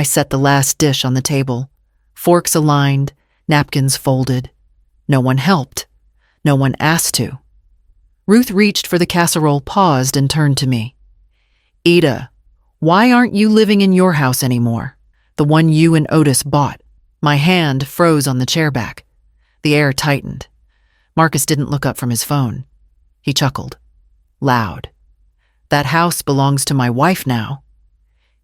I set the last dish on the table, forks aligned, napkins folded. No one helped. No one asked to. Ruth reached for the casserole, paused, and turned to me. Ida, why aren't you living in your house anymore? The one you and Otis bought. My hand froze on the chair back. The air tightened. Marcus didn't look up from his phone. He chuckled. Loud. That house belongs to my wife now.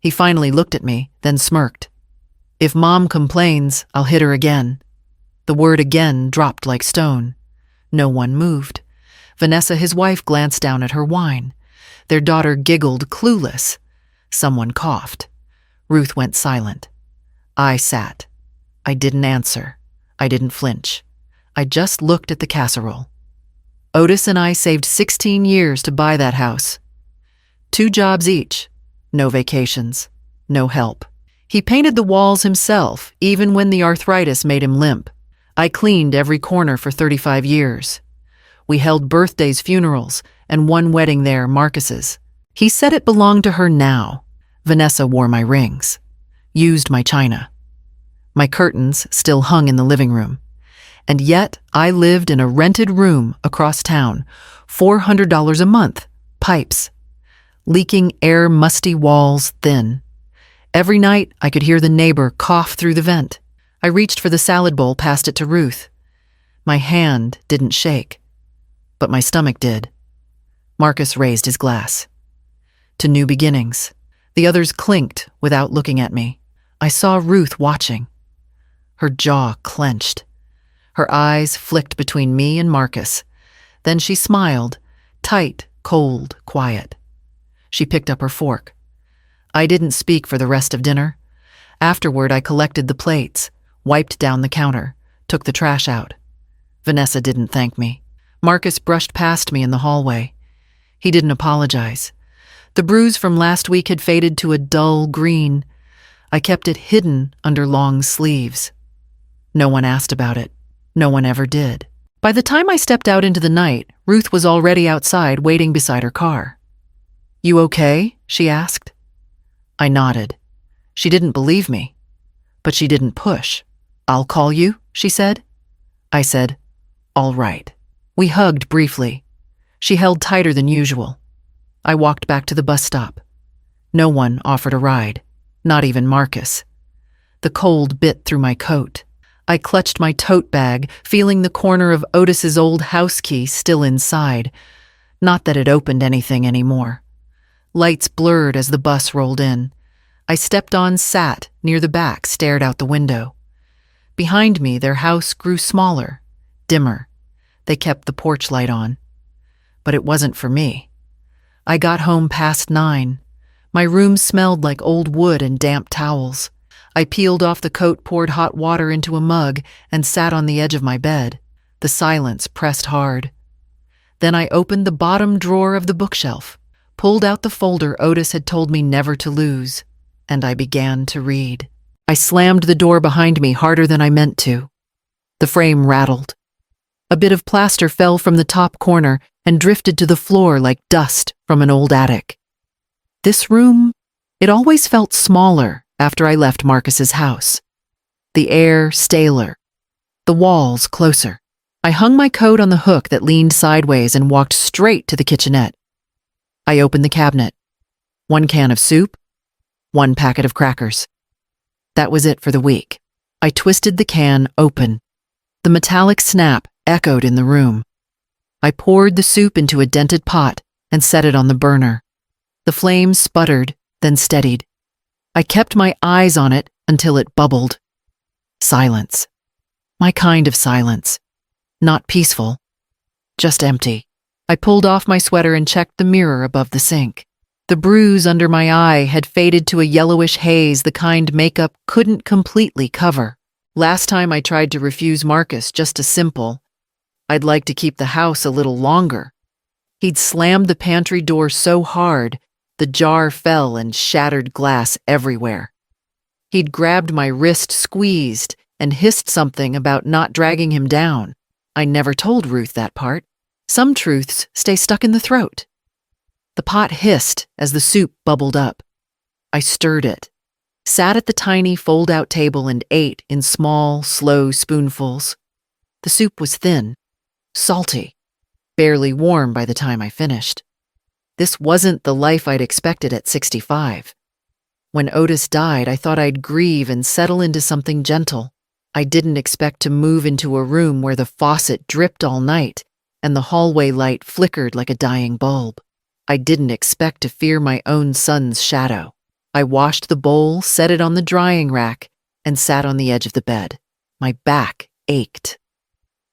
He finally looked at me, then smirked. If Mom complains, I'll hit her again. The word again dropped like stone. No one moved. Vanessa, his wife, glanced down at her wine. Their daughter giggled, clueless. Someone coughed. Ruth went silent. I sat. I didn't answer. I didn't flinch. I just looked at the casserole. Otis and I saved 16 years to buy that house. 2 jobs each. No vacations. No help. He painted the walls himself, even when the arthritis made him limp. I cleaned every corner for 35 years. We held birthdays, funerals, and one wedding there, Marcus's. He said it belonged to her now. Vanessa wore my rings. Used my china. My curtains still hung in the living room. And yet, I lived in a rented room across town, $400 a month, pipes. Leaking air, musty walls, thin. Every night, I could hear the neighbor cough through the vent. I reached for the salad bowl, passed it to Ruth. My hand didn't shake, but my stomach did. Marcus raised his glass. To new beginnings. The others clinked without looking at me. I saw Ruth watching. Her jaw clenched. Her eyes flicked between me and Marcus. Then she smiled, tight, cold, quiet. She picked up her fork. I didn't speak for the rest of dinner. Afterward, I collected the plates, wiped down the counter, took the trash out. Vanessa didn't thank me. Marcus brushed past me in the hallway. He didn't apologize. The bruise from last week had faded to a dull green. I kept it hidden under long sleeves. No one asked about it. No one ever did. By the time I stepped out into the night, Ruth was already outside, waiting beside her car. You okay? She asked. I nodded. She didn't believe me, but she didn't push. I'll call you, she said. I said, all right. We hugged briefly. She held tighter than usual. I walked back to the bus stop. No one offered a ride, not even Marcus. The cold bit through my coat. I clutched my tote bag, feeling the corner of Otis's old house key still inside. Not that it opened anything anymore. Lights blurred as the bus rolled in. I stepped on, sat near the back, stared out the window. Behind me, their house grew smaller, dimmer. They kept the porch light on. But it wasn't for me. I got home past 9. My room smelled like old wood and damp towels. I peeled off the coat, poured hot water into a mug, and sat on the edge of my bed. The silence pressed hard. Then I opened the bottom drawer of the bookshelf, pulled out the folder Otis had told me never to lose, and I began to read. I slammed the door behind me harder than I meant to. The frame rattled. A bit of plaster fell from the top corner and drifted to the floor like dust from an old attic. This room, it always felt smaller after I left Marcus's house. The air staler. The walls closer. I hung my coat on the hook that leaned sideways and walked straight to the kitchenette. I opened the cabinet. 1 can of soup, 1 packet of crackers. That was it for the week. I twisted the can open. The metallic snap echoed in the room. I poured the soup into a dented pot and set it on the burner. The flame sputtered, then steadied. I kept my eyes on it until it bubbled. Silence. My kind of silence. Not peaceful, just empty. I pulled off my sweater and checked the mirror above the sink. The bruise under my eye had faded to a yellowish haze, the kind makeup couldn't completely cover. Last time I tried to refuse Marcus just a simple, I'd like to keep the house a little longer. He'd slammed the pantry door so hard, the jar fell and shattered glass everywhere. He'd grabbed my wrist, squeezed, and hissed something about not dragging him down. I never told Ruth that part. Some truths stay stuck in the throat. The pot hissed as the soup bubbled up. I stirred it. sat at the tiny fold-out table and ate in small, slow spoonfuls. The soup was thin, salty, barely warm by the time I finished. This wasn't the life I'd expected at 65. When Otis died, I thought I'd grieve and settle into something gentle. I didn't expect to move into a room where the faucet dripped all night and the hallway light flickered like a dying bulb. I didn't expect to fear my own son's shadow. I washed the bowl, set it on the drying rack, and sat on the edge of the bed. My back ached.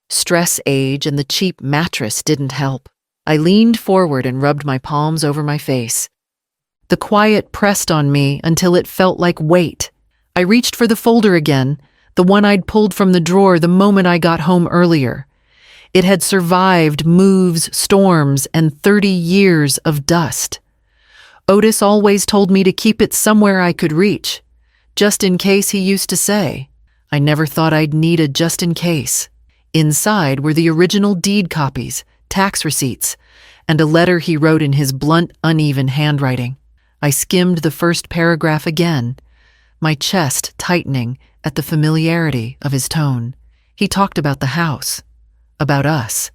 Stress, age, and the cheap mattress didn't help. I leaned forward and rubbed my palms over my face. The quiet pressed on me until it felt like weight. I reached for the folder again, the one I'd pulled from the drawer the moment I got home earlier. It had survived moves, storms, and 30 years of dust. Otis always told me to keep it somewhere I could reach. Just in case, he used to say. I never thought I'd need a just in case. Inside were the original deed copies, tax receipts, and a letter he wrote in his blunt, uneven handwriting. I skimmed the first paragraph again, my chest tightening at the familiarity of his tone. He talked about the house, about us,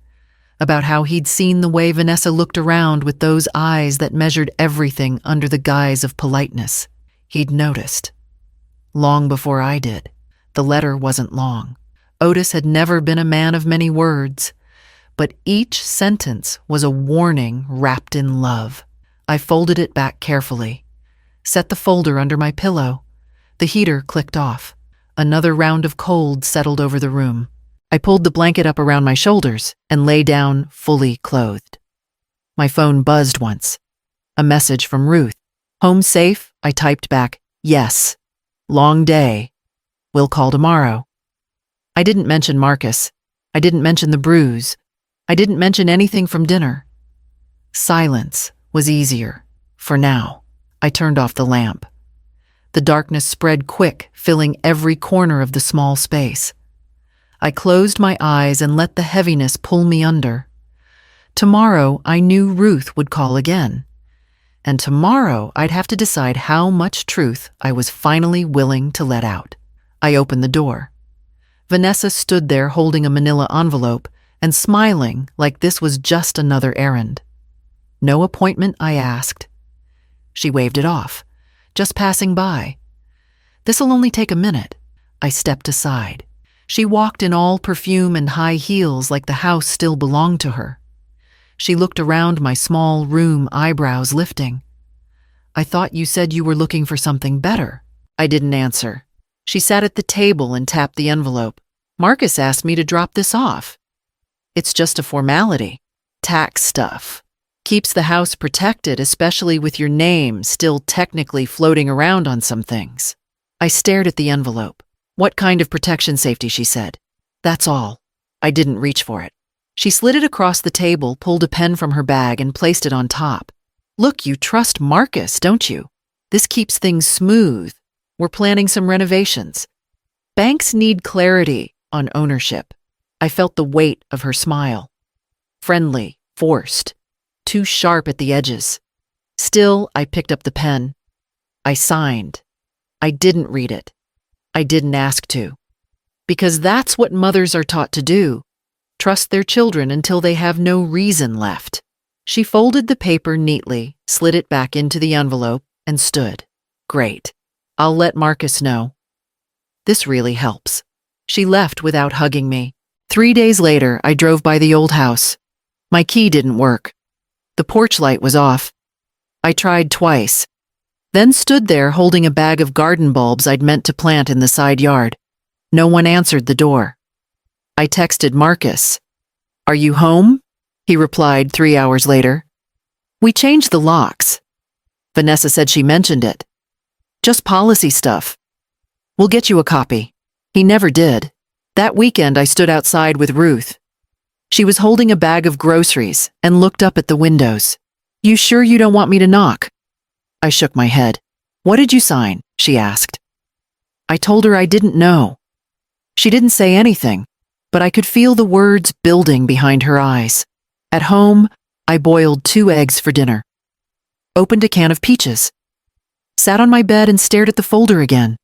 about how he'd seen the way Vanessa looked around with those eyes that measured everything under the guise of politeness. He'd noticed. Long before I did. The letter wasn't long. Otis had never been a man of many words, but each sentence was a warning wrapped in love. I folded it back carefully, set the folder under my pillow. The heater clicked off. Another round of cold settled over the room. I pulled the blanket up around my shoulders and lay down fully clothed. My phone buzzed once. A message from Ruth. Home safe? I typed back, yes. Long day. We'll call tomorrow. I didn't mention Marcus. I didn't mention the bruise. I didn't mention anything from dinner. Silence was easier, for now. I turned off the lamp. The darkness spread quick, filling every corner of the small space. I closed my eyes and let the heaviness pull me under. Tomorrow, I knew Ruth would call again. And tomorrow, I'd have to decide how much truth I was finally willing to let out. I opened the door. Vanessa stood there holding a manila envelope and smiling like this was just another errand. No appointment, I asked. She waved it off, just passing by. This'll only take a minute. I stepped aside. She walked in all perfume and high heels like the house still belonged to her. She looked around my small room, eyebrows lifting. I thought you said you were looking for something better. I didn't answer. She sat at the table and tapped the envelope. Marcus asked me to drop this off. It's just a formality. Tax stuff. Keeps the house protected, especially with your name still technically floating around on some things. I stared at the envelope. What kind of protection safety, she said. That's all. I didn't reach for it. She slid it across the table, pulled a pen from her bag, and placed it on top. Look, you trust Marcus, don't you? This keeps things smooth. We're planning some renovations. Banks need clarity on ownership. I felt the weight of her smile. Friendly, forced, too sharp at the edges. Still, I picked up the pen. I signed. I didn't read it. I didn't ask to. Because that's what mothers are taught to do. Trust their children until they have no reason left. She folded the paper neatly, slid it back into the envelope, and stood. Great. I'll let Marcus know. This really helps. She left without hugging me. 3 days later, I drove by the old house. My key didn't work. The porch light was off. I tried twice, then stood there holding a bag of garden bulbs I'd meant to plant in the side yard. No one answered the door. I texted Marcus. Are you home? He replied 3 hours later. We changed the locks. Vanessa said she mentioned it. Just policy stuff. We'll get you a copy. He never did. That weekend I stood outside with Ruth. She was holding a bag of groceries and looked up at the windows. You sure you don't want me to knock? I shook my head. What did you sign? She asked. I told her I didn't know. She didn't say anything, but I could feel the words building behind her eyes. At home, I boiled 2 eggs for dinner. Opened a can of peaches. sat on my bed and stared at the folder again.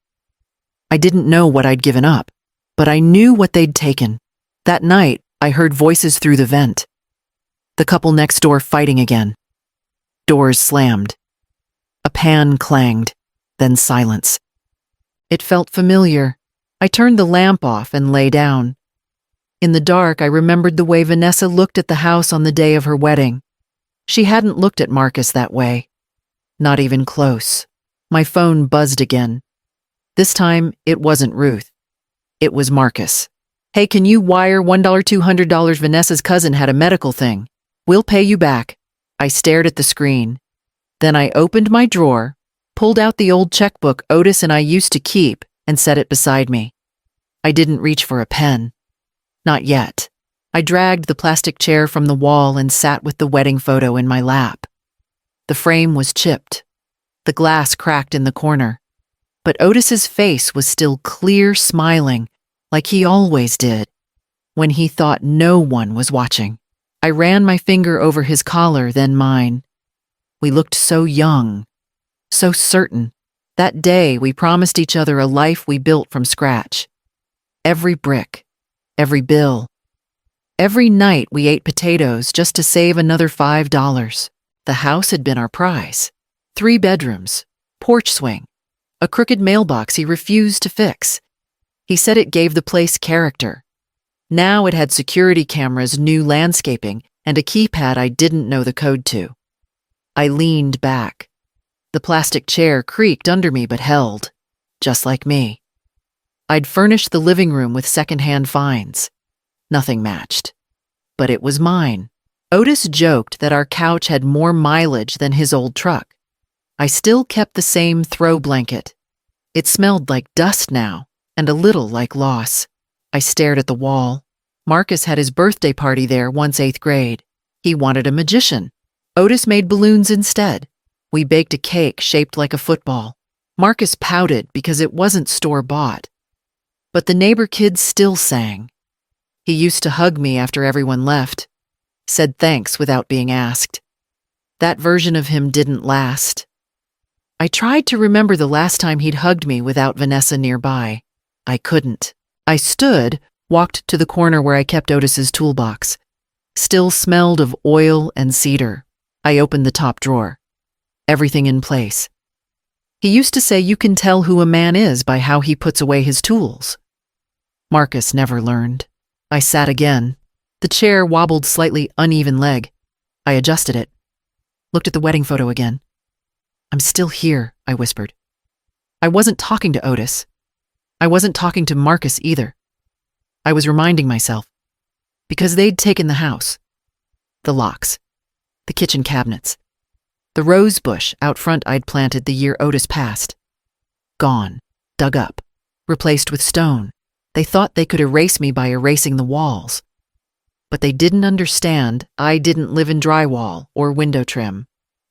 I didn't know what I'd given up, but I knew what they'd taken. That night, I heard voices through the vent. The couple next door fighting again. Doors slammed. A pan clanged, then silence. It felt familiar. I turned the lamp off and lay down. In the dark, I remembered the way Vanessa looked at the house on the day of her wedding. She hadn't looked at Marcus that way. Not even close. My phone buzzed again. This time, it wasn't Ruth. It was Marcus. Hey, can you wire $1,200? Vanessa's cousin had a medical thing. We'll pay you back. I stared at the screen. Then I opened my drawer, pulled out the old checkbook Otis and I used to keep, and set it beside me. I didn't reach for a pen. Not yet. I dragged the plastic chair from the wall and sat with the wedding photo in my lap. The frame was chipped. The glass cracked in the corner. But Otis's face was still clear, smiling, like he always did, when he thought no one was watching. I ran my finger over his collar, then mine. We looked so young, so certain. That day, we promised each other a life we built from scratch. Every brick, every bill. Every night we ate potatoes just to save another $5. The house had been our prize. 3 bedrooms, porch swing, a crooked mailbox he refused to fix. He said it gave the place character. Now it had security cameras, new landscaping, and a keypad I didn't know the code to. I leaned back. The plastic chair creaked under me but held, just like me. I'd furnished the living room with secondhand finds. Nothing matched. But it was mine. Otis joked that our couch had more mileage than his old truck. I still kept the same throw blanket. It smelled like dust now, and a little like loss. I stared at the wall. Marcus had his birthday party there once 8th grade. He wanted a magician. Otis made balloons instead. We baked a cake shaped like a football. Marcus pouted because it wasn't store-bought. But the neighbor kids still sang. He used to hug me after everyone left, said thanks without being asked. That version of him didn't last. I tried to remember the last time he'd hugged me without Vanessa nearby. I couldn't. I stood, walked to the corner where I kept Otis's toolbox. Still smelled of oil and cedar. I opened the top drawer. Everything in place. He used to say you can tell who a man is by how he puts away his tools. Marcus never learned. I sat again. The chair wobbled slightly uneven leg. I adjusted it. Looked at the wedding photo again. I'm still here, I whispered. I wasn't talking to Otis. I wasn't talking to Marcus either. I was reminding myself. Because they'd taken the house. The locks. The kitchen cabinets. The rose bush out front I'd planted the year Otis passed. Gone. Dug up. Replaced with stone. They thought they could erase me by erasing the walls. But they didn't understand I didn't live in drywall or window trim.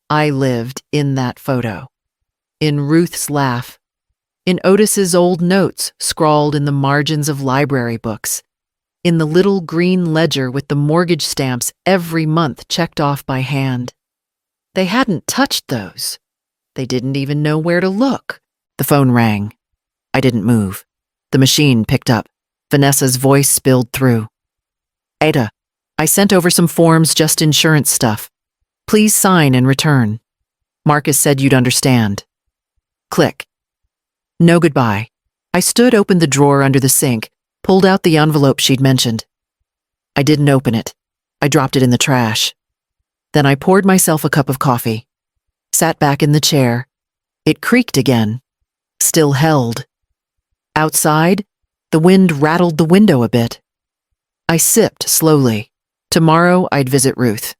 I lived in that photo. In Ruth's laugh. In Otis's old notes scrawled in the margins of library books. In the little green ledger with the mortgage stamps every month checked off by hand. They hadn't touched those. They didn't even know where to look. The phone rang. I didn't move. The machine picked up. Vanessa's voice spilled through. Ada, I sent over some forms, just insurance stuff. Please sign and return. Marcus said you'd understand. Click. No goodbye. I opened the drawer under the sink, pulled out the envelope she'd mentioned. I didn't open it. I dropped it in the trash. Then I poured myself a cup of coffee. Sat back in the chair. It creaked again. Still held. Outside, the wind rattled the window a bit. I sipped slowly. Tomorrow I'd visit Ruth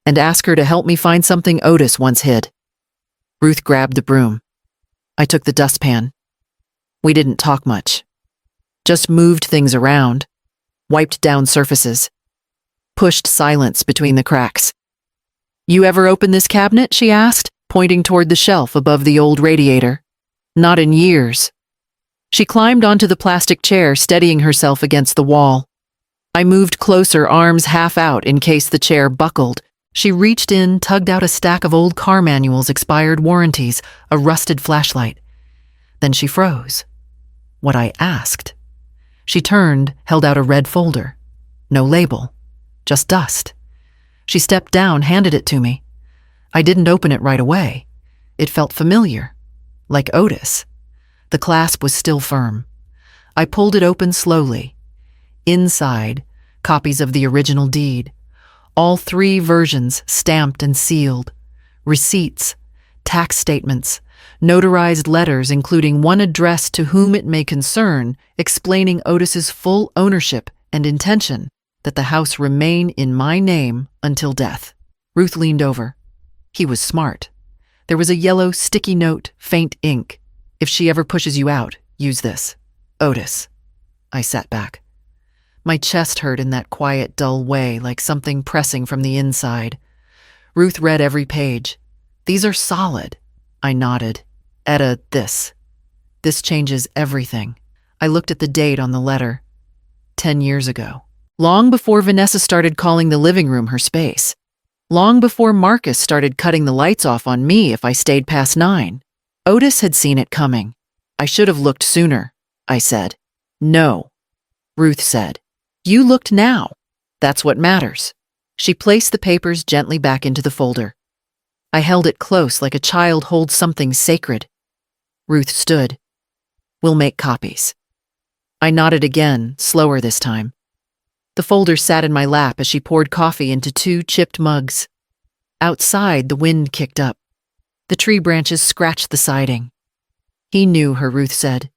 and ask her to help me find something Otis once hid. Ruth grabbed the broom. I took the dustpan. We didn't talk much. Just moved things around, wiped down surfaces, pushed silence between the cracks. You ever open this cabinet? She asked, pointing toward the shelf above the old radiator. Not in years. She climbed onto the plastic chair, steadying herself against the wall. I moved closer, arms half out in case the chair buckled, She reached in, tugged out a stack of old car manuals, expired warranties, a rusted flashlight. Then she froze. What I asked. She turned, held out a red folder. No label. Just dust. She stepped down, handed it to me. I didn't open it right away. It felt familiar. Like Otis. The clasp was still firm. I pulled it open slowly. Inside, copies of the original deed. All 3 versions stamped and sealed. Receipts, tax statements, notarized letters including one addressed to whom it may concern, explaining Otis's full ownership and intention that the house remain in my name until death. Ruth leaned over. He was smart. There was a yellow sticky note, faint ink. If she ever pushes you out, use this. Otis. I sat back. My chest hurt in that quiet, dull way, like something pressing from the inside. Ruth read every page. These are solid. I nodded. Etta, this. This changes everything. I looked at the date on the letter. 10 years ago. Long before Vanessa started calling the living room her space. Long before Marcus started cutting the lights off on me if I stayed past 9. Otis had seen it coming. I should have looked sooner, I said. No, Ruth said. You looked now. That's what matters. She placed the papers gently back into the folder. I held it close like a child holds something sacred. Ruth stood. We'll make copies. I nodded again, slower this time. The folder sat in my lap as she poured coffee into 2 chipped mugs. Outside, the wind kicked up. The tree branches scratched the siding. He knew her, Ruth said.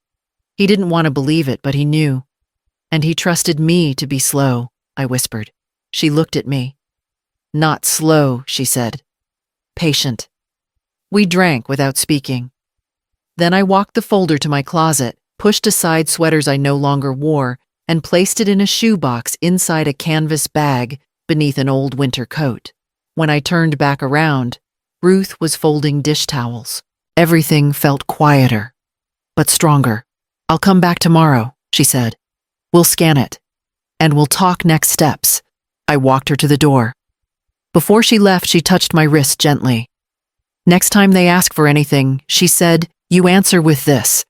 He didn't want to believe it, but he knew. And he trusted me to be slow, I whispered. She looked at me. Not slow, she said. Patient. We drank without speaking. Then I walked the folder to my closet, pushed aside sweaters I no longer wore, and placed it in a shoebox inside a canvas bag beneath an old winter coat. When I turned back around, Ruth was folding dish towels. Everything felt quieter, but stronger. I'll come back tomorrow, she said. We'll scan it, and we'll talk next steps. I walked her to the door. Before she left, she touched my wrist gently. Next time they ask for anything, she said, you answer with this.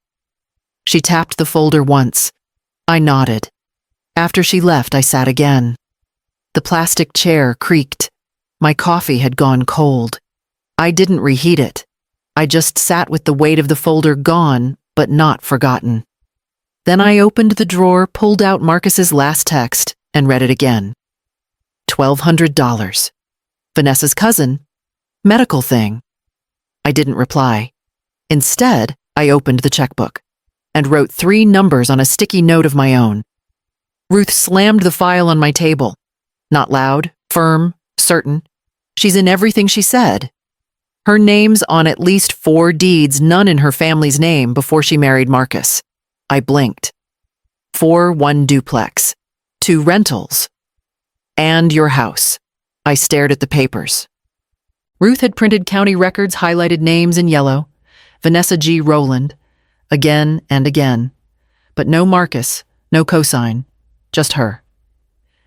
She tapped the folder once. I nodded. After she left, I sat again. The plastic chair creaked. My coffee had gone cold. I didn't reheat it. I just sat with the weight of the folder gone, but not forgotten. Then I opened the drawer, pulled out Marcus's last text, and read it again. $1,200. Vanessa's cousin. Medical thing. I didn't reply. Instead, I opened the checkbook and wrote 3 numbers on a sticky note of my own. Ruth slammed the file on my table. Not loud, firm, certain. She's in everything she said. Her name's on at least 4 deeds, none in her family's name before she married Marcus. I blinked. 4 1 duplex. 2 rentals. And your house. I stared at the papers. Ruth had printed county records, highlighted names in yellow. Vanessa G. Rowland. Again and again. But no Marcus, no cosign. Just her.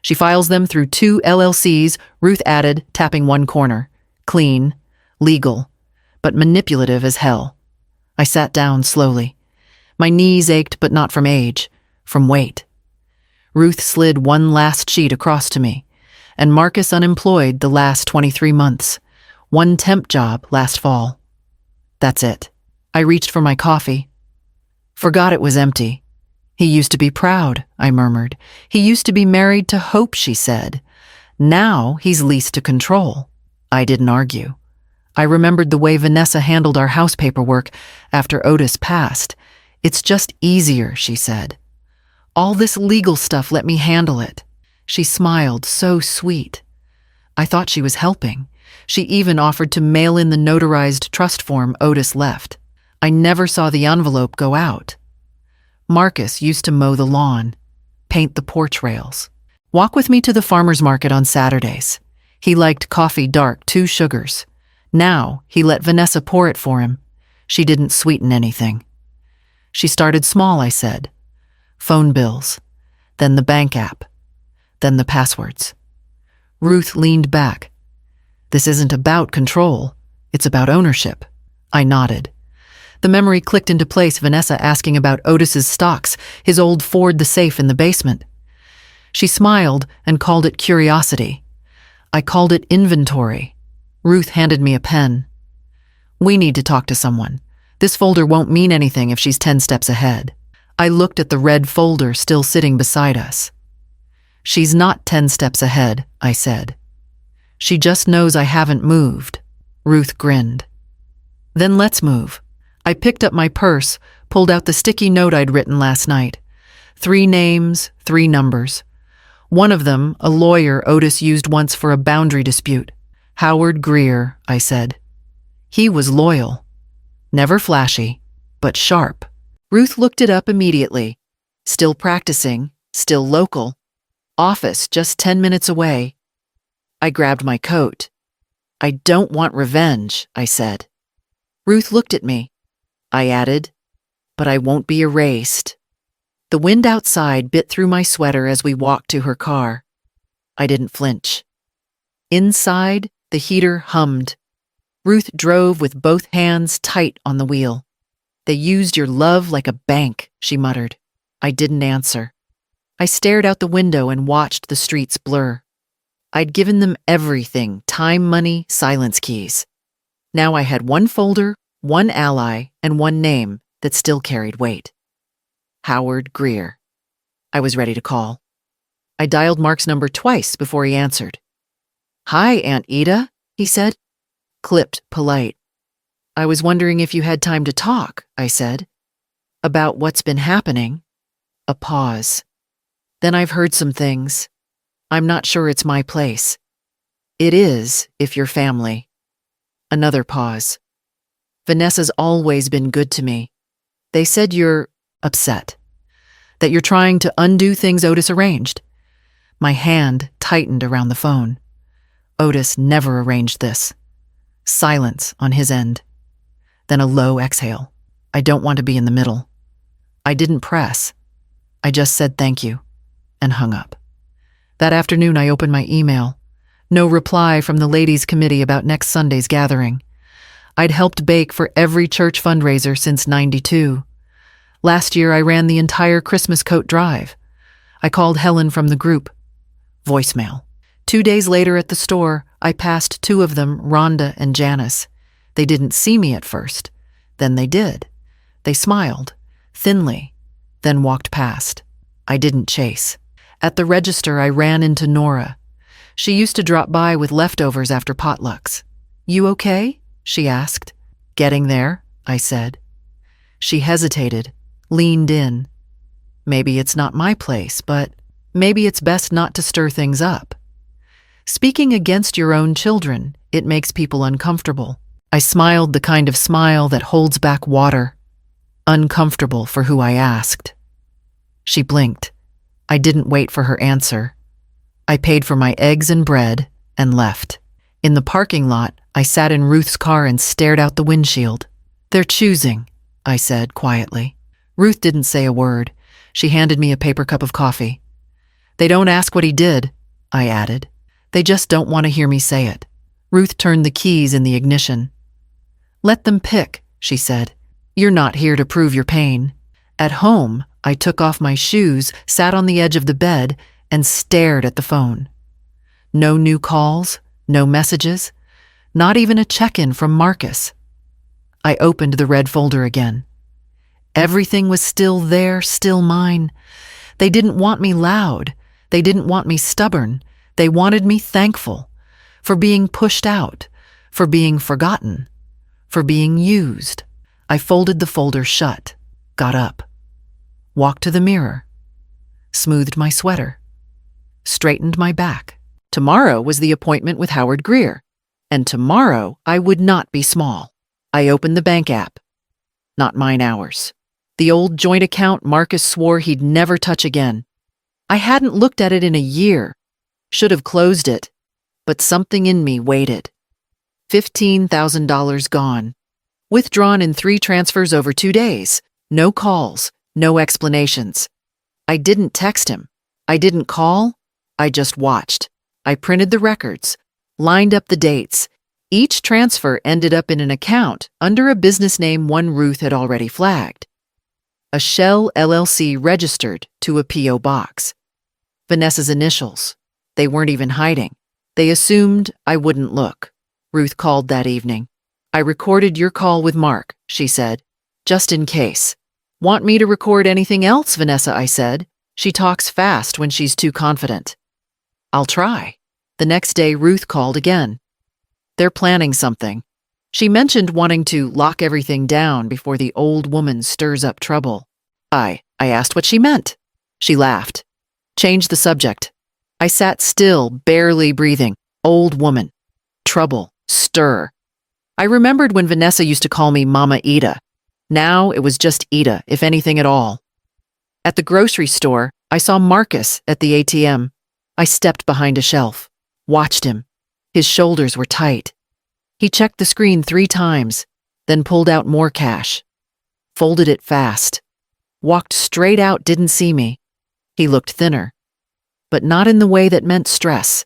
She files them through 2 LLCs, Ruth added, tapping one corner. Clean, legal, but manipulative as hell. I sat down slowly. My knees ached, but not from age, from weight. Ruth slid one last sheet across to me, and Marcus unemployed the last 23 months. 1 temp job last fall. That's it. I reached for my coffee. Forgot it was empty. He used to be proud, I murmured. He used to be married to Hope, she said. Now he's leased to control. I didn't argue. I remembered the way Vanessa handled our house paperwork after Otis passed. It's just easier, she said. All this legal stuff, let me handle it. She smiled, so sweet. I thought she was helping. She even offered to mail in the notarized trust form Otis left. I never saw the envelope go out. Marcus used to mow the lawn, paint the porch rails, walk with me to the farmer's market on Saturdays. He liked coffee dark, 2 sugars. Now he let Vanessa pour it for him. She didn't sweeten anything. She started small, I said. Phone bills, then the bank app, then the passwords. Ruth leaned back. This isn't about control. It's about ownership. I nodded. The memory clicked into place, Vanessa asking about Otis's stocks, his old Ford, the safe in the basement. She smiled and called it curiosity. I called it inventory. Ruth handed me a pen. We need to talk to someone. This folder won't mean anything if she's 10 steps ahead. I looked at the red folder still sitting beside us. She's not 10 steps ahead, I said. She just knows I haven't moved. Ruth grinned. Then let's move. I picked up my purse, pulled out the sticky note I'd written last night. 3 names, 3 numbers. One of them, a lawyer Otis used once for a boundary dispute. Howard Greer, I said. He was loyal. Never flashy, but sharp. Ruth looked it up immediately. Still practicing, still local. Office just 10 minutes away. I grabbed my coat. I don't want revenge, I said. Ruth looked at me. I added, but I won't be erased. The wind outside bit through my sweater as we walked to her car. I didn't flinch. Inside, the heater hummed. Ruth drove with both hands tight on the wheel. They used your love like a bank, she muttered. I didn't answer. I stared out the window and watched the streets blur. I'd given them everything, time, money, silence keys. Now I had one folder, one ally, and one name that still carried weight. Howard Greer. I was ready to call. I dialed Mark's number twice before he answered. Hi, Aunt Ida, he said. Clipped, polite. I was wondering if you had time to talk, I said. About what's been happening. A pause. Then I've heard some things. I'm not sure it's my place. It is, if you're family. Another pause. Vanessa's always been good to me. They said you're upset. That you're trying to undo things Otis arranged. My hand tightened around the phone. Otis never arranged this. Silence on his end. Then a low exhale. I don't want to be in the middle. I didn't press. I just said thank you and hung up. That afternoon I opened my email. No reply from the ladies' committee about next Sunday's gathering. I'd helped bake for every church fundraiser since '92. Last year I ran the entire Christmas coat drive. I called Helen from the group. Voicemail. 2 days later at the store, I passed 2 of them, Rhonda and Janice. They didn't see me at first. Then they did. They smiled, thinly, then walked past. I didn't chase. At the register, I ran into Nora. She used to drop by with leftovers after potlucks. You okay? She asked. Getting there, I said. She hesitated, leaned in. Maybe it's not my place, but maybe it's best not to stir things up. Speaking against your own children, it makes people uncomfortable. I smiled the kind of smile that holds back water. Uncomfortable for who I asked. She blinked. I didn't wait for her answer. I paid for my eggs and bread and left. In the parking lot, I sat in Ruth's car and stared out the windshield. They're choosing, I said quietly. Ruth didn't say a word. She handed me a paper cup of coffee. They don't ask what he did, I added. They just don't want to hear me say it. Ruth turned the keys in the ignition. Let them pick, she said. You're not here to prove your pain. At home, I took off my shoes, sat on the edge of the bed, and stared at the phone. No new calls, no messages, not even a check-in from Marcus. I opened the red folder again. Everything was still there, still mine. They didn't want me loud. They didn't want me stubborn. They wanted me thankful for being pushed out, for being forgotten, for being used. I folded the folder shut, got up, walked to the mirror, smoothed my sweater, straightened my back. Tomorrow was the appointment with Howard Greer, and tomorrow I would not be small. I opened the bank app. Not mine hours. The old joint account Marcus swore he'd never touch again. I hadn't looked at it in a year. Should have closed it, but something in me waited. $15,000 gone. Withdrawn in 3 transfers over 2 days. No calls, no explanations. I didn't text him. I didn't call. I just watched. I printed the records. lined up the dates. Each transfer ended up in an account under a business name one Ruth had already flagged. A Shell LLC registered to a P.O. box. Vanessa's initials. They weren't even hiding. They assumed I wouldn't look. Ruth called that evening. I recorded your call with Mark, she said, just in case. Want me to record anything else, Vanessa, I said. She talks fast when she's too confident. I'll try. The next day, Ruth called again. They're planning something. She mentioned wanting to lock everything down before the old woman stirs up trouble. I asked what she meant. She laughed. Changed the subject. I sat still, barely breathing. Old woman. Trouble. Stir. I remembered when Vanessa used to call me Mama Ida. Now it was just Ida, if anything at all. At the grocery store, I saw Marcus at the ATM. I stepped behind a shelf, watched him. His shoulders were tight. He checked the screen 3 times, then pulled out more cash. Folded it fast. Walked straight out, didn't see me. He looked thinner. But not in the way that meant stress.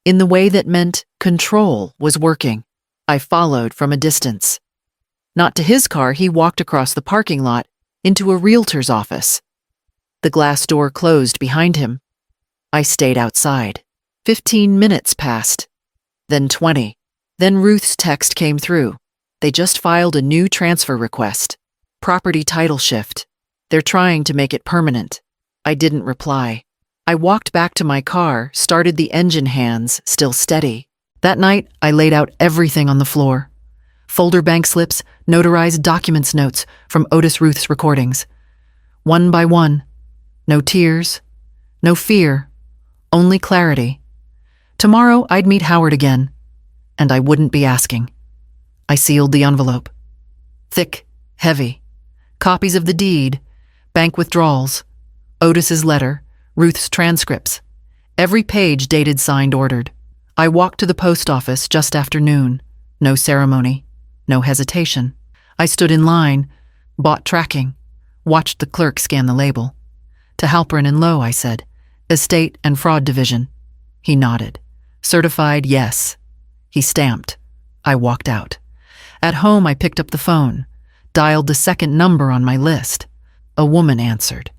In the way that meant control was working. I followed from a distance. Not to his car, he walked across the parking lot into a realtor's office. The glass door closed behind him. I stayed outside. 15 minutes passed. Then 20. Then Ruth's text came through. They just filed a new transfer request. Property title shift. They're trying to make it permanent. I didn't reply. I walked back to my car, started the engine hands, still steady. That night, I laid out everything on the floor. Folder bank slips, notarized documents notes from Otis Ruth's recordings. One by one. No tears. No fear. Only clarity. Tomorrow, I'd meet Howard again. And I wouldn't be asking. I sealed the envelope. Thick, heavy. Copies of the deed, bank withdrawals, Otis's letter, Ruth's transcripts. Every page dated signed ordered. I walked to the post office just after noon. No ceremony. No hesitation. I stood in line, bought tracking, watched the clerk scan the label. To Halperin and Lowe, I said, Estate and Fraud Division. He nodded. Certified, yes. He stamped. I walked out. At home, I picked up the phone, dialed the second number on my list. A woman answered.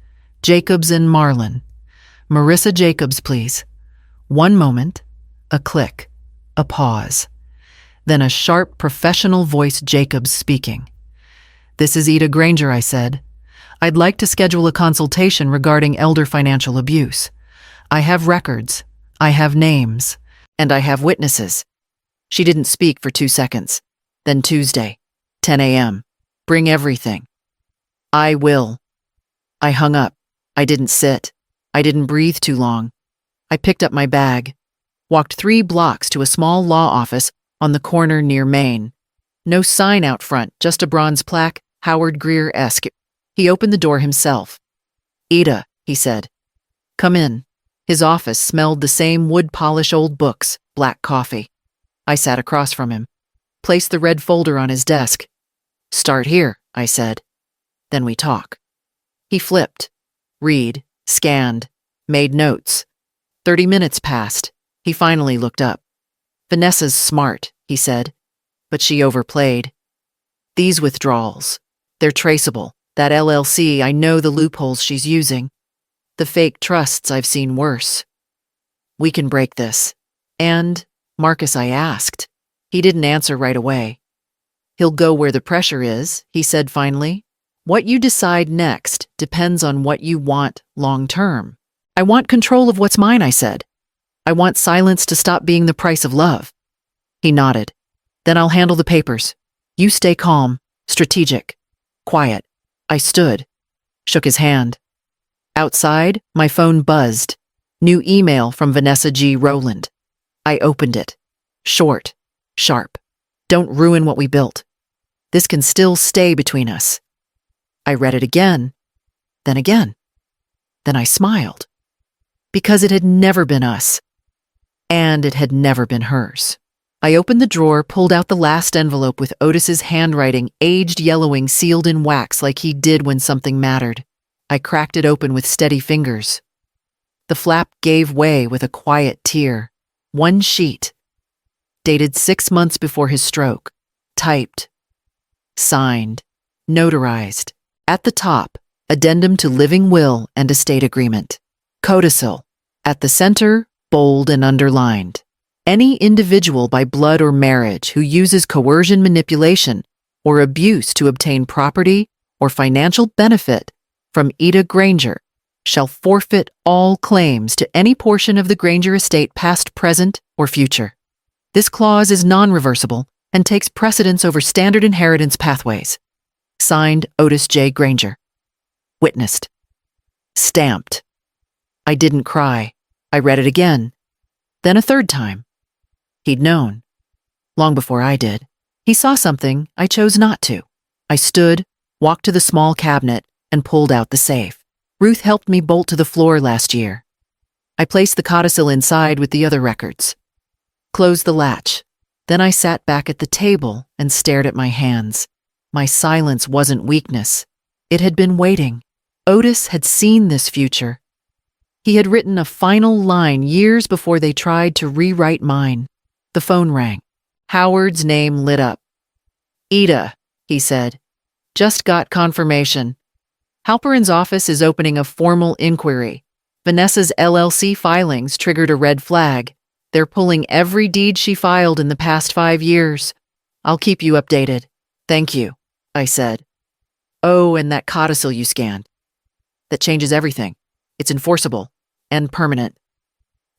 Jacobs and Marlin. Marissa Jacobs, please. One moment, a click, a pause. Then a sharp, professional voice, Jacobs speaking. This is Ida Granger, I said. I'd like to schedule a consultation regarding elder financial abuse. I have records, I have names, and I have witnesses. She didn't speak for 2 seconds. Then Tuesday, 10 a.m. Bring everything. I will. I hung up. I didn't sit. I didn't breathe too long. I picked up my bag, walked 3 blocks to a small law office on the corner near Main. No sign out front, just a bronze plaque, Howard Greer-esque. He opened the door himself. Ida, he said. Come in. His office smelled the same wood-polish old books, black coffee. I sat across from him, placed the red folder on his desk. Start here, I said. Then we talk. He flipped, read, scanned, made notes. 30 minutes passed. He finally looked up. Vanessa's smart, he said, but she overplayed. These withdrawals, they're traceable. That LLC, I know the loopholes she's using. The fake trusts, I've seen worse. We can break this. And, Marcus, I asked. He didn't answer right away. He'll go where the pressure is, he said finally. What you decide next depends on what you want long term. I want control of what's mine, I said. I want silence to stop being the price of love. He nodded. Then I'll handle the papers. You stay calm, strategic, quiet. I stood, shook his hand. Outside, my phone buzzed. New email from Vanessa G. Rowland. I opened it. Short, sharp. Don't ruin what we built. This can still stay between us. I read it again, then again. Then I smiled. Because it had never been us. And it had never been hers. I opened the drawer, pulled out the last envelope with Otis's handwriting, aged yellowing, sealed in wax like he did when something mattered. I cracked it open with steady fingers. The flap gave way with a quiet tear. One sheet. dated 6 months before his stroke. Typed. Signed. Notarized. At the top, addendum to living will and estate agreement. Codicil. At the center, bold and underlined. Any individual by blood or marriage who uses coercion, manipulation, or abuse to obtain property or financial benefit from Ida Granger shall forfeit all claims to any portion of the Granger estate past, present, or future. This clause is non-reversible and takes precedence over standard inheritance pathways. Signed, Otis J. Granger. Witnessed. Stamped. I didn't cry. I read it again. Then a third time. He'd known. Long before I did. He saw something I chose not to. I stood, walked to the small cabinet, and pulled out the safe. Ruth helped me bolt to the floor last year. I placed the codicil inside with the other records. Closed the latch. Then I sat back at the table and stared at my hands. My silence wasn't weakness. It had been waiting. Otis had seen this future. He had written a final line years before they tried to rewrite mine. The phone rang. Howard's name lit up. Ida, he said. Just got confirmation. Halperin's office is opening a formal inquiry. Vanessa's LLC filings triggered a red flag. They're pulling every deed she filed in the past 5 years. I'll keep you updated. Thank you, I said. Oh, and that codicil you scanned. That changes everything. It's enforceable and permanent.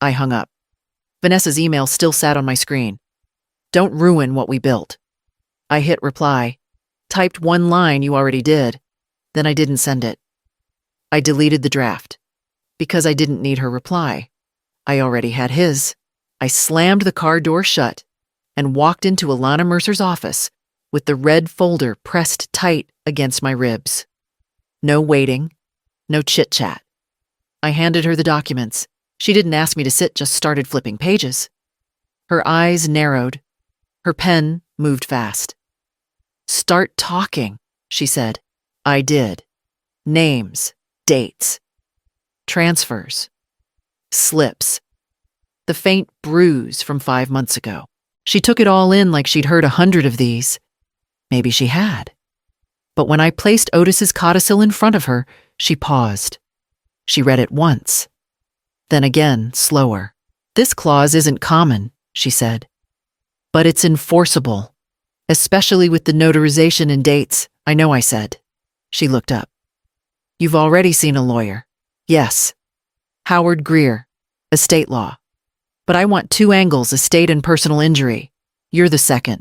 I hung up. Vanessa's email still sat on my screen. Don't ruin what we built. I hit reply. Typed one line you already did. Then I didn't send it. I deleted the draft. Because I didn't need her reply. I already had his. I slammed the car door shut and walked into Alana Mercer's office with the red folder pressed tight against my ribs. No waiting. No chit-chat. I handed her the documents. She didn't ask me to sit, just started flipping pages. Her eyes narrowed. Her pen moved fast. Start talking, she said. I did. Names, dates, transfers, slips, the faint bruise from 5 months ago. She took it all in like she'd heard 100 of these. Maybe she had. But when I placed Otis's codicil in front of her, she paused. She read it once. Then again, slower. This clause isn't common, she said. But it's enforceable. Especially with the notarization and dates, I know, I said. She looked up. You've already seen a lawyer. Yes. Howard Greer, estate law. But I want 2 angles, estate and personal injury. You're the second.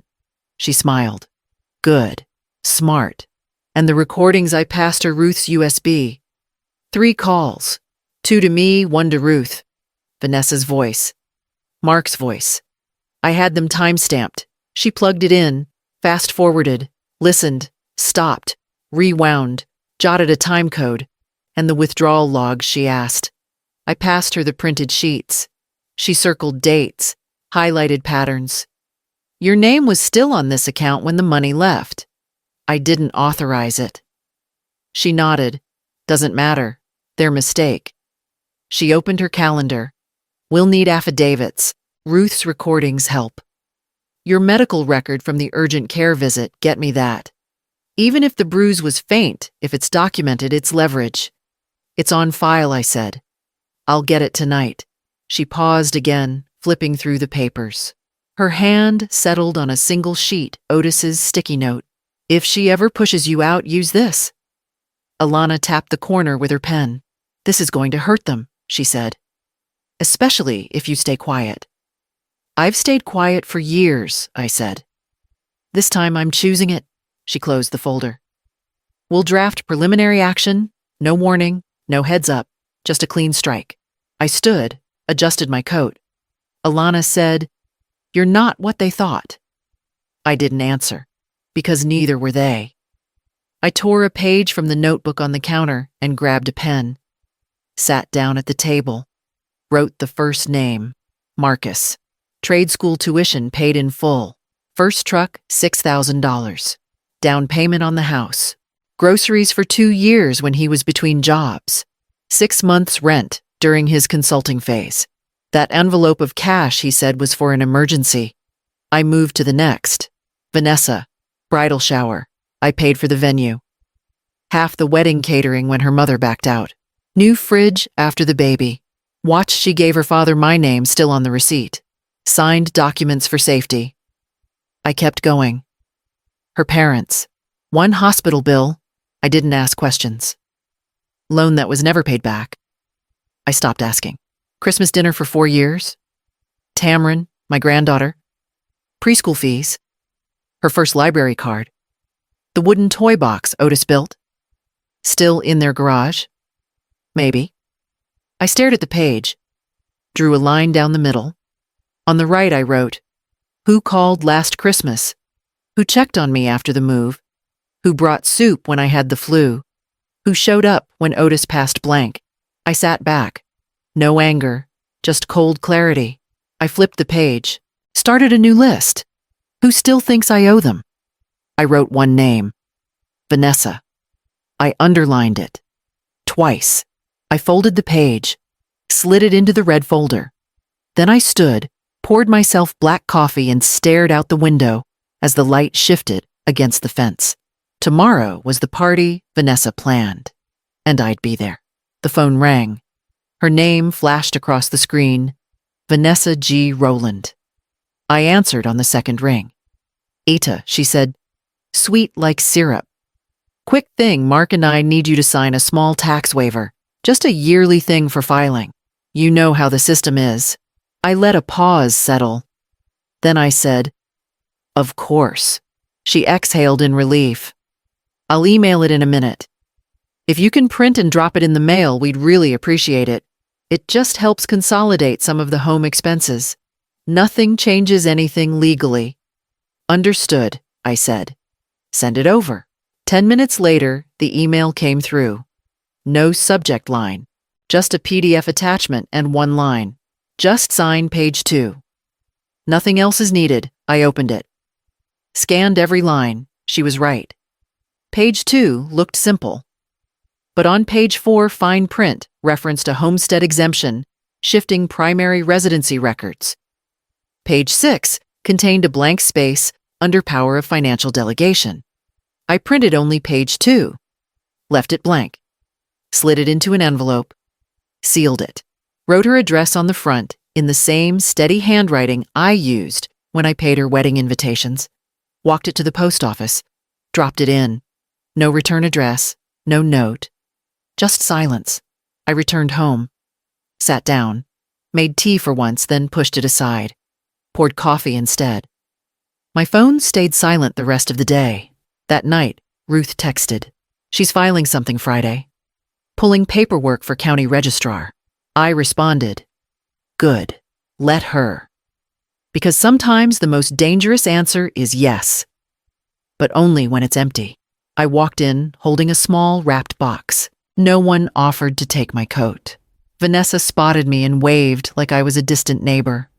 She smiled. Good. Smart. And the recordings I passed her Ruth's USB. 3 calls. 2 to me, 1 to Ruth. Vanessa's voice. Mark's voice. I had them time-stamped. She plugged it in, fast-forwarded, listened, stopped, rewound, jotted a time code, and the withdrawal logs she asked. I passed her the printed sheets. She circled dates, highlighted patterns. Your name was still on this account when the money left. I didn't authorize it. She nodded. Doesn't matter. Their mistake. She opened her calendar. We'll need affidavits. Ruth's recordings help. Your medical record from the urgent care visit, get me that. Even if the bruise was faint, if it's documented, it's leverage. It's on file, I said. I'll get it tonight. She paused again, flipping through the papers. Her hand settled on a single sheet, Otis's sticky note. If she ever pushes you out, use this. Alana tapped the corner with her pen. This is going to hurt them, she said. Especially if you stay quiet. I've stayed quiet for years, I said. This time I'm choosing it. She closed the folder. We'll draft preliminary action, no warning, no heads up, just a clean strike. I stood, adjusted my coat. Alana said, You're not what they thought. I didn't answer, because neither were they. I tore a page from the notebook on the counter and grabbed a pen. Sat down at the table. Wrote the first name, Marcus. Trade school tuition paid in full. First truck, $6,000. Down payment on the house. Groceries for 2 years when he was between jobs. 6 months rent during his consulting phase. That envelope of cash, he said, was for an emergency. I moved to the next. Vanessa. Bridal shower. I paid for the venue. Half the wedding catering when her mother backed out. New fridge after the baby. Watch she gave her father my name still on the receipt. Signed documents for safety. I kept going. Her parents. One hospital bill. I didn't ask questions. Loan that was never paid back. I stopped asking. Christmas dinner for 4 years. Tamron, my granddaughter. Preschool fees. Her first library card. The wooden toy box Otis built. Still in their garage. Maybe. I stared at the page. Drew a line down the middle. On the right I wrote, "Who called last Christmas? Who checked on me after the move? Who brought soup when I had the flu? Who showed up when Otis passed blank?" I sat back. No anger, just cold clarity. I flipped the page, started a new list. Who still thinks I owe them? I wrote one name. Vanessa. I underlined it. Twice. I folded the page, slid it into the red folder. Then I stood, poured myself black coffee and stared out the window as the light shifted against the fence. Tomorrow was the party Vanessa planned, and I'd be there. The phone rang. Her name flashed across the screen, Vanessa G. Rowland. I answered on the second ring. "Eta," she said, "sweet like syrup. Quick thing, Mark and I need you to sign a small tax waiver, just a yearly thing for filing. You know how the system is." I let a pause settle. Then I said, "Of course." She exhaled in relief. "I'll email it in a minute. If you can print and drop it in the mail, we'd really appreciate it. It just helps consolidate some of the home expenses. Nothing changes anything legally." "Understood," I said. "Send it over." 10 minutes later, the email came through. No subject line, just a PDF attachment and one line. "Just sign page 2. Nothing else is needed." I opened it. Scanned every line. She was right. Page 2 looked simple. But on page 4, fine print referenced a homestead exemption, shifting primary residency records. Page 6 contained a blank space under power of financial delegation. I printed only page 2, left it blank, slid it into an envelope, sealed it, wrote her address on the front in the same steady handwriting I used when I paid her wedding invitations, walked it to the post office, dropped it in. No return address, no note, just silence. I returned home, sat down, made tea for once, then pushed it aside, poured coffee instead. My phone stayed silent the rest of the day. That night, Ruth texted. "She's filing something Friday. Pulling paperwork for county registrar." I responded, "Good, let her." Because sometimes the most dangerous answer is yes, but only when it's empty. I walked in, holding a small wrapped box. No one offered to take my coat. Vanessa spotted me and waved like I was a distant neighbor.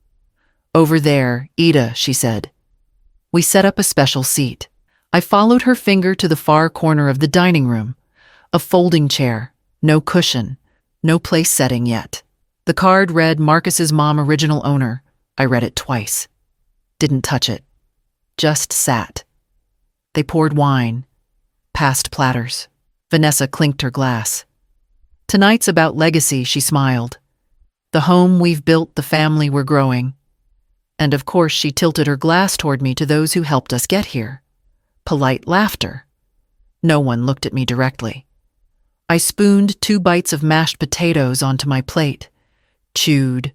"Over there, Eta," she said. We set up a special seat. I followed her finger to the far corner of the dining room. A folding chair, no cushion, no place setting yet. The card read Marcus's mom, original owner. I read it twice. Didn't touch it. Just sat. They poured wine. Passed platters. Vanessa clinked her glass. "Tonight's about legacy," she smiled. "The home we've built, the family we're growing." And of course she tilted her glass toward me, to those who helped us get here. Polite laughter. No one looked at me directly. I spooned 2 bites of mashed potatoes onto my plate, chewed,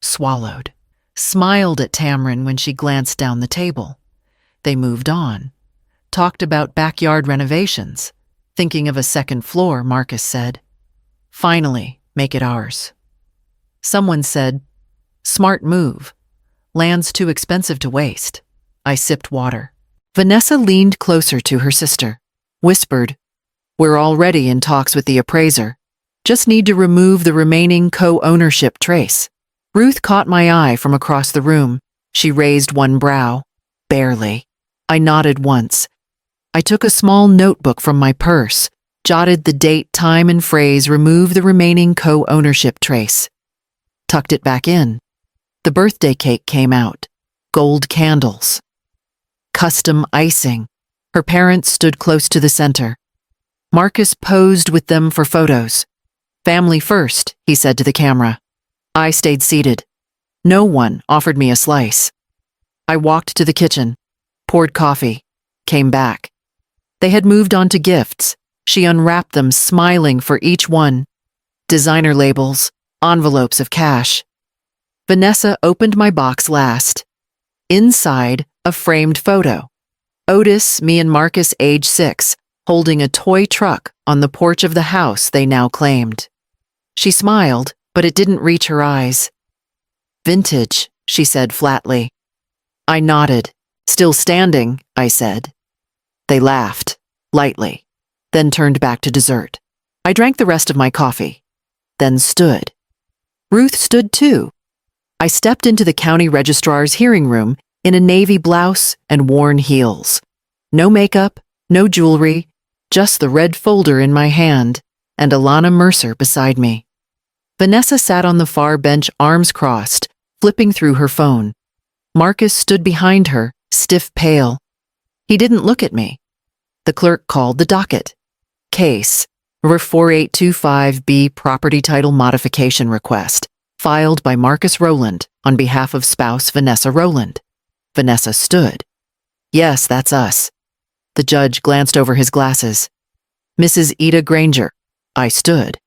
swallowed, smiled at Tamron when she glanced down the table. They moved on, talked about backyard renovations. "Thinking of a second floor," Marcus said. "Finally, make it ours." Someone said, "Smart move. Land's too expensive to waste." I sipped water. Vanessa leaned closer to her sister, whispered, "We're already in talks with the appraiser. Just need to remove the remaining co-ownership trace." Ruth caught my eye from across the room. She raised one brow. Barely. I nodded once. I took a small notebook from my purse, jotted the date, time, and phrase, "remove the remaining co-ownership trace." Tucked it back in. The birthday cake came out. gold candles, custom icing. Her parents stood close to the center. Marcus posed with them for photos. "Family first," he said to the camera. I stayed seated. No one offered me a slice. I walked to the kitchen, poured coffee, came back. They had moved on to gifts. She unwrapped them, smiling for each one. Designer labels, envelopes of cash. Vanessa opened my box last. Inside, a framed photo. Otis, me and Marcus, age 6, holding a toy truck on the porch of the house they now claimed. She smiled, but it didn't reach her eyes. "Vintage," she said flatly. I nodded. "Still standing," I said. They laughed, lightly, then turned back to dessert. I drank the rest of my coffee, then stood. Ruth stood too. I stepped into the county registrar's hearing room in a navy blouse and worn heels. No makeup, no jewelry, just the red folder in my hand and Alana Mercer beside me. Vanessa sat on the far bench, arms crossed, flipping through her phone. Marcus stood behind her, stiff pale. He didn't look at me. The clerk called the docket. Case, Ref 4825B property title modification request, filed by Marcus Rowland on behalf of spouse Vanessa Rowland. Vanessa stood. "Yes, that's us." The judge glanced over his glasses. "Mrs. Ida Granger." I stood.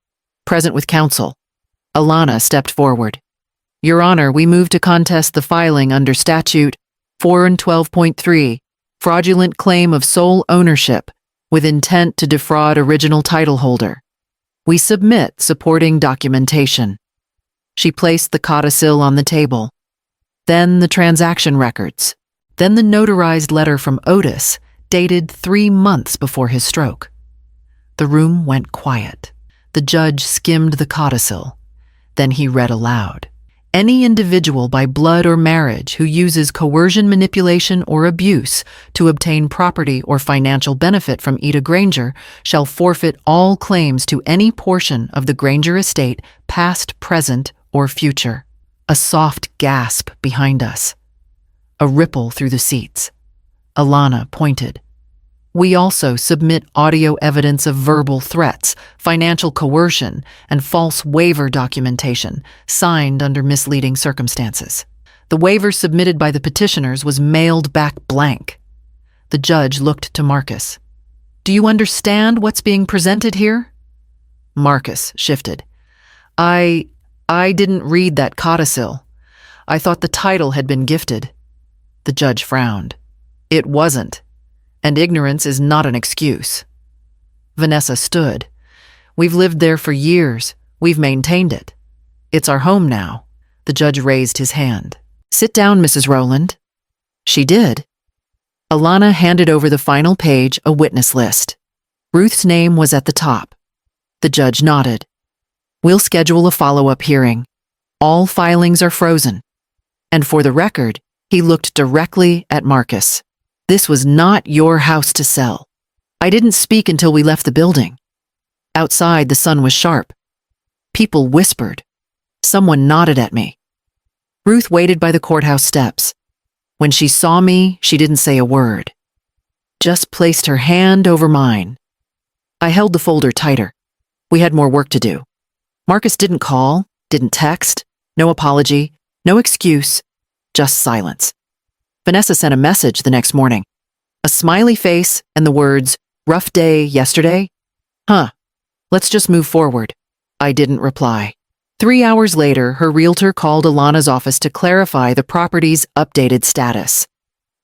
"Present with counsel." Alana stepped forward. "Your Honor, we move to contest the filing under Statute 412.3, fraudulent claim of sole ownership with intent to defraud original title holder. We submit supporting documentation." She placed the codicil on the table. Then the transaction records. Then the notarized letter from Otis, dated 3 months before his stroke. The room went quiet. The judge skimmed the codicil. Then he read aloud. "Any individual by blood or marriage who uses coercion, manipulation, or abuse to obtain property or financial benefit from Ida Granger shall forfeit all claims to any portion of the Granger estate, past, present, or future." A soft gasp behind us. A ripple through the seats. Alana pointed. "We also submit audio evidence of verbal threats, financial coercion, and false waiver documentation signed under misleading circumstances. The waiver submitted by the petitioners was mailed back blank." The judge looked to Marcus. "Do you understand what's being presented here?" Marcus shifted. I didn't read that codicil. I thought the title had been gifted." The judge frowned. "It wasn't. And ignorance is not an excuse." Vanessa stood. "We've lived there for years. We've maintained it. It's our home now." The judge raised his hand. "Sit down, Mrs. Rowland." She did. Alana handed over the final page, a witness list. Ruth's name was at the top. The judge nodded. "We'll schedule a follow-up hearing. All filings are frozen." And for the record, he looked directly at Marcus. "This was not your house to sell." I didn't speak until we left the building. Outside, the sun was sharp. People whispered. Someone nodded at me. Ruth waited by the courthouse steps. When she saw me, she didn't say a word. Just placed her hand over mine. I held the folder tighter. We had more work to do. Marcus didn't call, didn't text, no apology, no excuse, just silence. Vanessa sent a message the next morning. A smiley face and the words, "Rough day yesterday?" "Huh. Let's just move forward." I didn't reply. 3 hours later, her realtor called Alana's office to clarify the property's updated status.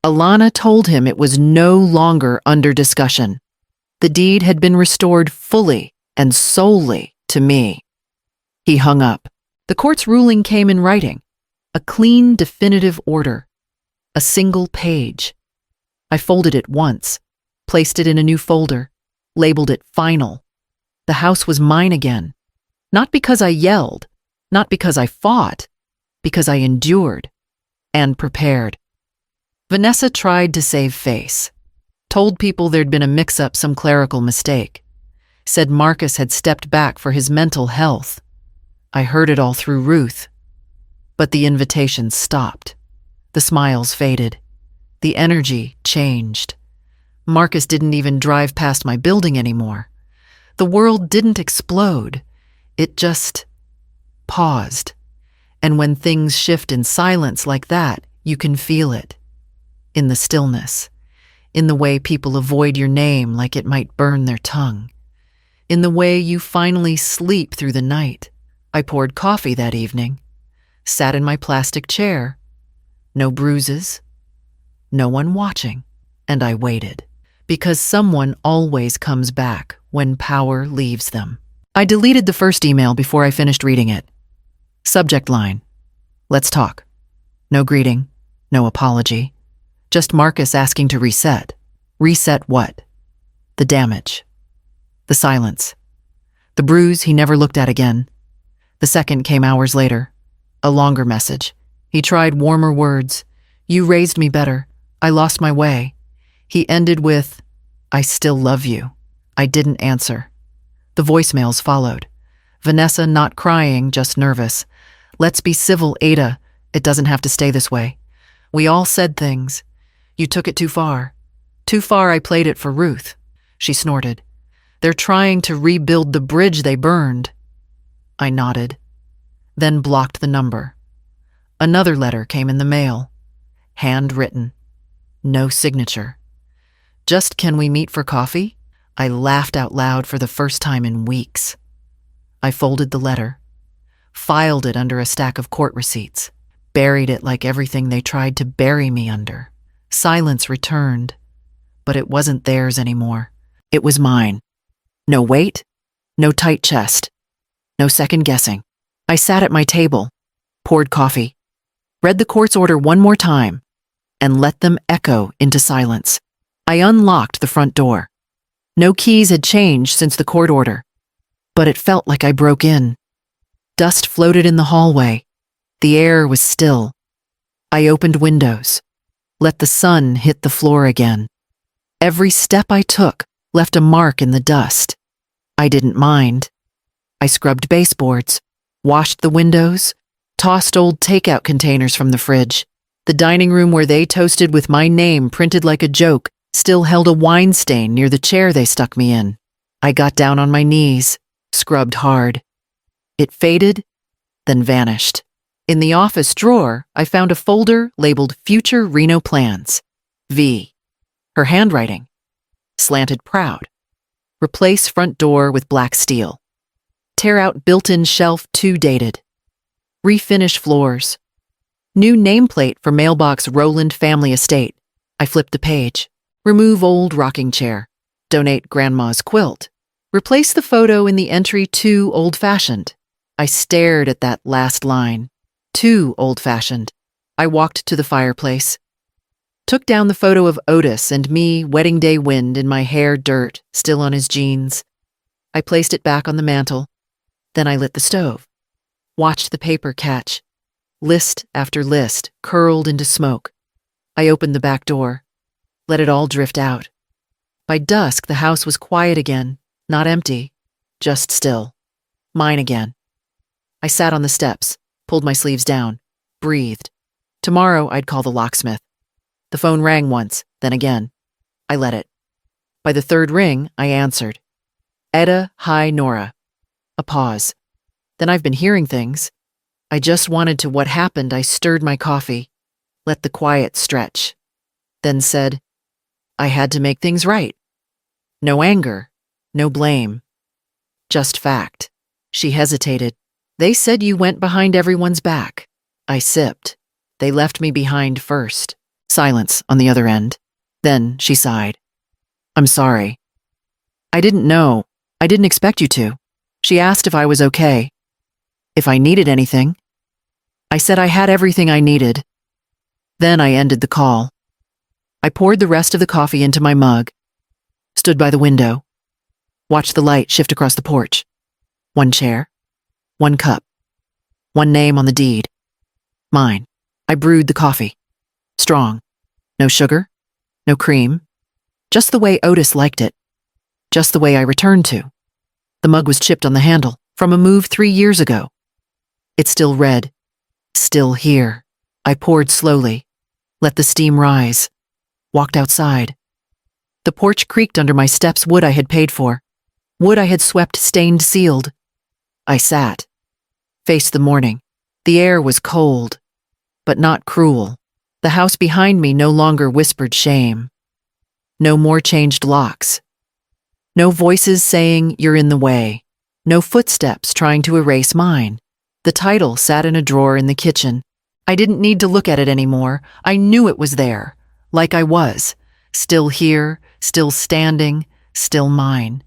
Alana told him it was no longer under discussion. The deed had been restored fully and solely to me. He hung up. The court's ruling came in writing. A clean, definitive order. A single page. I folded it once, placed it in a new folder, labeled it final. The house was mine again. Not because I yelled, not because I fought, because I endured and prepared. Vanessa tried to save face. Told people there'd been a mix-up, some clerical mistake. Said Marcus had stepped back for his mental health. I heard it all through Ruth. But the invitation stopped. The smiles faded. The energy changed. Marcus didn't even drive past my building anymore. The world didn't explode. It just paused. And when things shift in silence like that, you can feel it. In the stillness. In the way people avoid your name like it might burn their tongue. In the way you finally sleep through the night. I poured coffee that evening. Sat in my plastic chair. No bruises. No one watching. And I waited. Because someone always comes back when power leaves them. I deleted the first email before I finished reading it. Subject line: let's talk. No greeting. No apology. Just Marcus asking to reset. Reset what? The damage. The silence. The bruise he never looked at again. The second came hours later. A longer message. He tried warmer words. You raised me better. I lost my way. He ended with, I still love you. I didn't answer. The voicemails followed. Vanessa not crying, just nervous. Let's be civil, Ada. It doesn't have to stay this way. We all said things. You took it too far. Too far I played it for Ruth. She snorted. They're trying to rebuild the bridge they burned. I nodded. Then blocked the number. Another letter came in the mail. Handwritten. No signature. Just can we meet for coffee? I laughed out loud for the first time in weeks. I folded the letter. Filed it under a stack of court receipts. Buried it like everything they tried to bury me under. Silence returned. But it wasn't theirs anymore. It was mine. No weight. No tight chest. No second guessing. I sat at my table. Poured coffee. Read the court's order one more time. And let them echo into silence. I unlocked the front door. No keys had changed since the court order. But it felt like I broke in. Dust floated in the hallway. The air was still. I opened windows. Let the sun hit the floor again. Every step I took left a mark in the dust. I didn't mind. I scrubbed baseboards, washed the windows, tossed old takeout containers from the fridge. The dining room where they toasted with my name printed like a joke still held a wine stain near the chair they stuck me in. I got down on my knees, scrubbed hard. It faded, then vanished. In the office drawer, I found a folder labeled Future Reno Plans. V. Her handwriting. Slanted proud. Replace front door with black steel. Tear out built-in shelf too dated. Refinish floors. New nameplate for mailbox Rowland Family Estate. I flipped the page. Remove old rocking chair. Donate grandma's quilt. Replace the photo in the entry too old-fashioned. I stared at that last line. Too old-fashioned. I walked to the fireplace. Took down the photo of Otis and me, wedding day wind in my hair dirt, still on his jeans. I placed it back on the mantel. Then I lit the stove. Watched the paper catch. List after list curled into smoke. I opened the back door. Let it all drift out. By dusk, the house was quiet again, not empty, just still. Mine again. I sat on the steps, pulled my sleeves down, breathed. Tomorrow I'd call the locksmith. The phone rang once, then again. I let it. By the third ring, I answered. Etta, hi, Nora. A pause. Then I've been hearing things. I just wanted to what happened. I stirred my coffee, let the quiet stretch. Then said, I had to make things right. No anger, no blame. Just fact. She hesitated. They said you went behind everyone's back. I sipped. They left me behind first. Silence on the other end. Then she sighed. I'm sorry. I didn't know. I didn't expect you to. She asked if I was okay. If I needed anything. I said I had everything I needed. Then I ended the call. I poured the rest of the coffee into my mug. Stood by the window. Watched the light shift across the porch. One chair. One cup. One name on the deed. Mine. I brewed the coffee. Strong. No sugar. No cream. Just the way Otis liked it. Just the way I returned to. The mug was chipped on the handle from a move 3 years ago. It's still red. Still here. I poured slowly. Let the steam rise. Walked outside. The porch creaked under my steps, wood I had paid for. Wood I had swept, stained, sealed. I sat. Faced the morning. The air was cold, but not cruel. The house behind me no longer whispered shame. No more changed locks. No voices saying, "You're in the way." No footsteps trying to erase mine. The title sat in a drawer in the kitchen. I didn't need to look at it anymore. I knew it was there, like I was, still here, still standing, still mine.